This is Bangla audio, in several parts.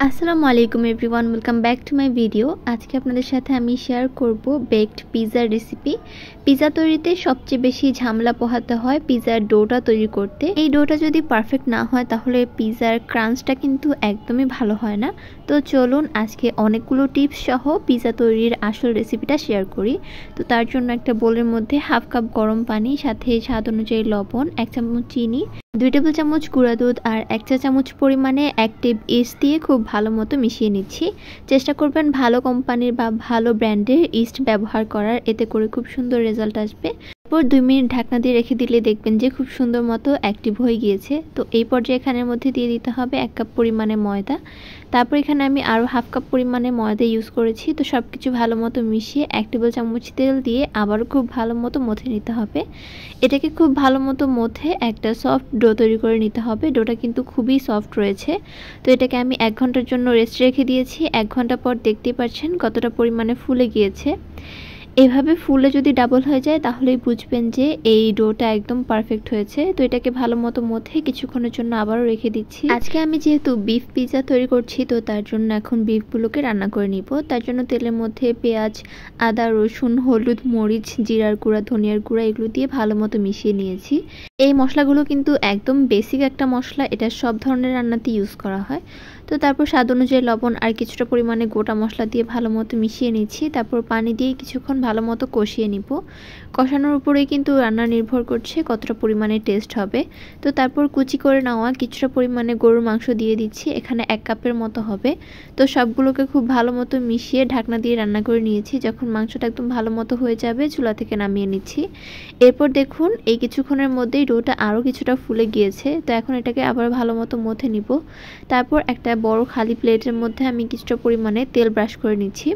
আসসালামু আলাইকুম everyone, welcome back to my video. আজকে আপনাদের সাথে আমি শেয়ার করব বেকড পিৎজার রেসিপি। পিৎজা তৈরিতে সবচেয়ে বেশি ঝামেলা পোহাতে হয় পিৎজার ডোটা তৈরি করতে। এই ডোটা যদি পারফেক্ট না হয় তাহলে পিৎজার ক্রাঞ্চটা কিন্তু একদমই ভালো হয় না। তো চলুন আজকে অনেকগুলো টিপস সহ পিৎজা তৈরির আসল রেসিপিটা শেয়ার করি। তো তার জন্য একটা বোলের মধ্যে হাফ কাপ গরম পানি, সাথে স্বাদ অনুযায়ী লবণ, 1 চামচ চিনি, 2 টেবিল চামচ গুঁড়া দুধ আর 1 চা চামচ পরিমাণে অ্যাক্টিভ ইস্ট দিয়ে খুব ভালো মতো মিশিয়ে নিচ্ছি। চেষ্টা করবেন ভালো কোম্পানির বা ভালো ব্র্যান্ডের ইস্ট ব্যবহার করার, এতে করে খুব সুন্দর রেজাল্ট আসবে। এরপর 2 মিনিট ঢাকনা দিয়ে রেখে দিলে দেখবেন যে খুব সুন্দর মতো অ্যাক্টিভ হয়ে গিয়েছে। তো এই পর্যায়ে এখানের মধ্যে দিয়ে দিতে হবে 1 কাপ পরিমাণে ময়দা। তারপর এখানে আমি আরও হাফ কাপ পরিমাণে ময়দা ইউজ করেছি। তো সব কিছু ভালো মতো মিশিয়ে 1 টেবিল চামচ তেল দিয়ে আবারও খুব ভালো মতো মথে নিতে হবে। এটাকে খুব ভালো মতো মথে একটা সফট ডো তৈরি করে নিতে হবে। ডোটা কিন্তু খুবই সফট রয়েছে। তো এটাকে আমি 1 ঘন্টার জন্য রেস্ট রেখে দিয়েছি। 1 ঘন্টা পর দেখতেই পাচ্ছেন কতটা পরিমাণে ফুলে গিয়েছে। এভাবে ফুলে যদি ডাবল হয়ে যায় তাহলেই বুঝবেন যে এই ডোটা একদম পারফেক্ট হয়েছে। তো এটাকে ভালো মতো মধ্যে কিছুক্ষণের জন্য আবারও রেখে দিচ্ছি। আজকে আমি যেহেতু বিফ পিৎজা তৈরি করছি, তো তার জন্য এখন বিফগুলোকে রান্না করে নিব। তার জন্য তেলের মধ্যে পেঁয়াজ, আদা, রসুন, হলুদ, মরিচ, জিরার গুঁড়া, ধনিয়ার গুঁড়া এগুলো দিয়ে ভালো মতো মিশিয়ে নিয়েছি। এই মশলাগুলো কিন্তু একদম বেসিক একটা মশলা, এটা সব ধরনের রান্নাতে ইউজ করা হয়। তো তারপর স্বাদ অনুযায়ী লবণ আর কিছুটা পরিমাণে গোটা মশলা দিয়ে ভালো মতো মিশিয়ে নিচ্ছি। তারপর পানি দিয়ে কিছুক্ষণ ভালো মতো কষিয়ে নিব। কষানোর উপরেই কিন্তু রান্না নির্ভর করছে কতটা পরিমাণে টেস্ট হবে। তো তারপর কুচি করে নেওয়া কিছুটা পরিমাণে গরুর মাংস দিয়ে দিচ্ছি, এখানে 1 কাপের মতো হবে। তো সবগুলোকে খুব ভালো মতো মিশিয়ে ঢাকনা দিয়ে রান্না করে নিয়েছি। যখন মাংসটা একদম ভালো মতো হয়ে যাবে চুলা থেকে নামিয়ে নিচ্ছি। এরপর দেখুন এই কিছুক্ষণের মধ্যেই ডোটা আরও কিছুটা ফুলে গিয়েছে। তো এখন এটাকে আবার ভালো মতো মথে নিব। তারপর একটা বড় খালি প্লেটের মধ্যে আমি কিছুটা পরিমাণে তেল ব্রাশ করে নিচ্ছি।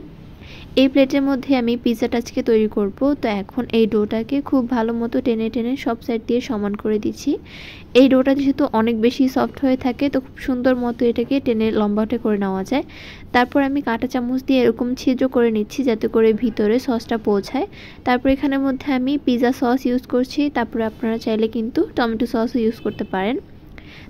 এই প্লেটের মধ্যে আমি পিৎজাটা আজকে তৈরি করব। তো এখন এই ডোটাকে খুব ভালো মতো টেনে টেনে সব সাইড দিয়ে সমান করে দিচ্ছি। এই ডোটা যেহেতু অনেক বেশি সফট হয়ে থাকে, তো খুব সুন্দর মতো এটাকে টেনে লম্বাটে করে নেওয়া যায়। তারপর আমি কাঁটা চামচ দিয়ে এরকম ছিদ্র করে নিচ্ছি যাতে করে ভিতরে সসটা পৌঁছায়। তারপর এখানের মধ্যে আমি পিৎজা সস ইউজ করছি। তারপরে আপনারা চাইলে কিন্তু টমেটো সসও ইউজ করতে পারেন।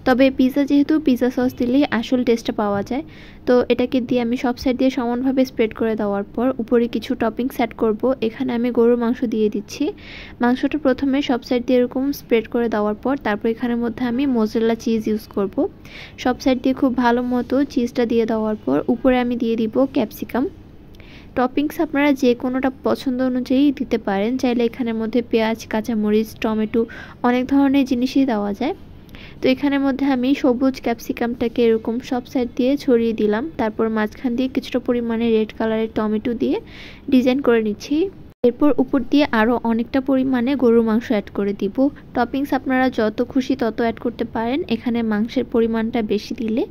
তবে পিৎজা যেহেতু পিৎজা সস দিলেই আসল টেস্টটা পাওয়া যায়। তো এটাকে দিয়ে আমি সব সাইড দিয়ে সমানভাবে স্প্রেড করে দেওয়ার পর উপরে কিছু টপিংস অ্যাড করব। এখানে আমি গরুর মাংস দিয়ে দিচ্ছি। মাংসটা প্রথমে সব সাইড দিয়ে এরকম স্প্রেড করে দেওয়ার পর তারপর এখানের মধ্যে আমি মোজারেলা চিজ ইউজ করব। সব সাইড দিয়ে খুব ভালো মতো চিজটা দিয়ে দেওয়ার পর উপরে আমি দিয়ে দিব ক্যাপসিকাম। টপিংস আপনারা যে কোনোটা পছন্দ অনুযায়ী দিতে পারেন। চাইলে এখানের মধ্যে পেঁয়াজ, কাঁচামরিচ, টমেটো অনেক ধরনের জিনিসই দেওয়া যায়। তো এখানের মধ্যে আমি সবুজ ক্যাপসিকামটাকে এরকম সব সাইড দিয়ে ছড়িয়ে দিলাম। তারপর মাঝখান দিয়ে কিছুটা পরিমাণে রেড কালারের টমেটো দিয়ে ডিজাইন করে নিচ্ছি। এরপর উপর দিয়ে আরও অনেকটা পরিমাণে গরুর মাংস অ্যাড করে দিব। টপিংস আপনারা যত খুশি তত অ্যাড করতে পারেন। এখানে মাংসের পরিমাণটা বেশি দিলে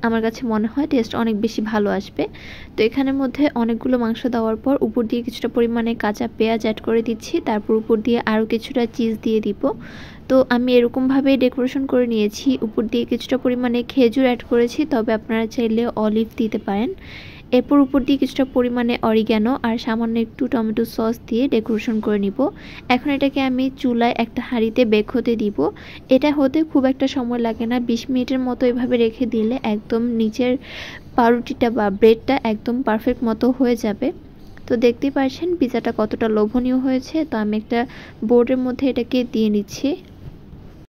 আমার কাছে মনে হয় টেস্ট অনেক বেশি ভালো আসবে। তো এখানের মধ্যে অনেকগুলো মাংস দেওয়ার পর উপর দিয়ে কিছুটা পরিমাণে কাঁচা পেঁয়াজ অ্যাড করে দিচ্ছি। তারপর উপর দিয়ে আরও কিছুটা চিজ দিয়ে দিব। তো আমি এরকমভাবেই ডেকোরেশন করে নিয়েছি। উপর দিয়ে কিছুটা পরিমাণে খেজুর অ্যাড করেছি, তবে আপনারা চাইলে অলিভ দিতে পারেন। এরপর উপর দিয়ে কিছুটা পরিমাণে অরিগ্যানো আর সামান্য একটু টমেটো সস দিয়ে ডেকোরেশন করে নিব। এখন এটাকে আমি চুলায় একটা হাঁড়িতে বেক হতে দিব। এটা হতে খুব একটা সময় লাগে না, 20 মিনিটের মতো এভাবে রেখে দিলে একদম নিচের পাউরুটিটা বা ব্রেডটা একদম পারফেক্ট মতো হয়ে যাবে। তো দেখতেই পাচ্ছেন পিৎজাটা কতটা লোভনীয় হয়েছে। তো আমি একটা বোর্ডের মধ্যে এটাকে দিয়ে নিচ্ছি।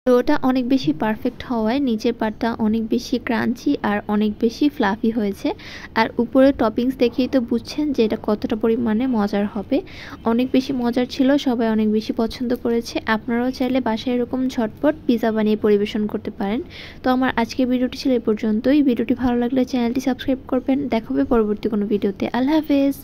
ডোটা অনেক বেশি পারফেক্ট হওয়ায় নিচের পাটটা অনেক বেশি ক্রাঞ্চি আর অনেক বেশি ফ্লাফি হয়েছে। আর উপরে টপিংস দেখেই তো বুঝছেন যে এটা কতটা পরিমাণে মজার হবে। অনেক বেশি মজার ছিল, সবাই অনেক বেশি পছন্দ করেছে। আপনারাও চাইলে বাসায় এরকম ঝটপট পিৎজা বানিয়ে পরিবেশন করতে পারেন। তো আমার আজকের ভিডিওটি ছিল এই পর্যন্তই। ভিডিওটি ভালো লাগলে চ্যানেলটি সাবস্ক্রাইব করবেন। দেখা হবে পরবর্তী কোনো ভিডিওতে। আল্লাহ হাফেজ।